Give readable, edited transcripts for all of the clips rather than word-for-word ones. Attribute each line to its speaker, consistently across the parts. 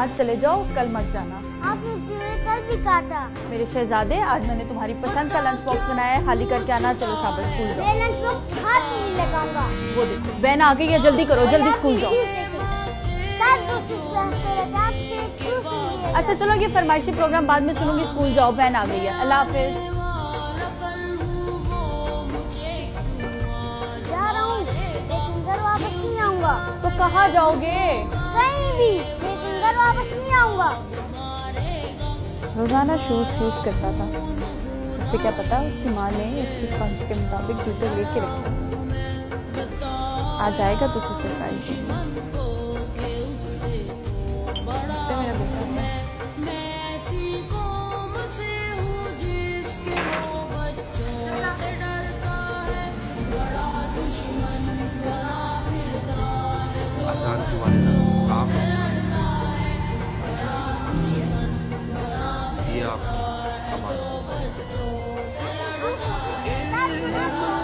Speaker 1: आज चले जाओ, कल मत जाना।
Speaker 2: आपने कल भी कहा था।
Speaker 1: मेरे शहजादे, आज मैंने तुम्हारी पसंद का लंच बॉक्स बनाया है, खाली करके आना। चलो शाबाश, स्कूल जाओ।
Speaker 2: मैं लंच बॉक्स हाथ में नहीं लगाऊंगा।
Speaker 1: वो देखो वैन आ गई है, जल्दी करो, जल्दी स्कूल जाओ। अच्छा चलो, ये फरमाइशी प्रोग्राम बाद में सुनूंगी, स्कूल जाओ, वैन आ गई है। अल्लाह हाफिज।
Speaker 2: जा रहा हूँ, लेकिन घर वापस नहीं आऊंगा।
Speaker 1: तो कहाँ जाओगे?
Speaker 2: कहीं भी, लेकिन घर वापस नहीं आऊंगा।
Speaker 1: रोजाना शूज करता था, उससे क्या पता उसकी माँ ने उसकी ख्वाहिश के मुताबिक जूते लेके रखे। आज आएगा तो उसे सरप्राइज देंगे। मेरा बेटा है।
Speaker 3: आसान की वालिदा आप ये आप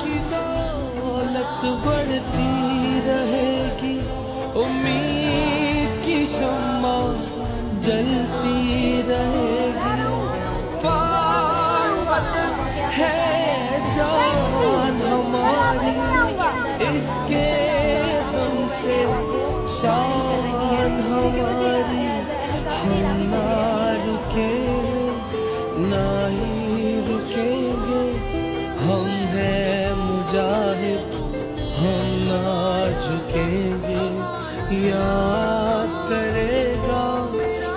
Speaker 4: की दौलत बढ़ती रहेगी, उम्मीद की शम्मा जलती रहेगी। पावत है जान हमारी, इसके तुमसे शान हमारी। हम ना रुके ना ही रुकेंगे, हम हैं मुजाहिद, हम ना झुकेंगे। याद करेगा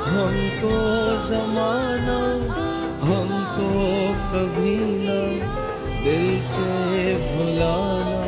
Speaker 4: हमको ज़माना, हमको कभी ना दिल से भुलाना।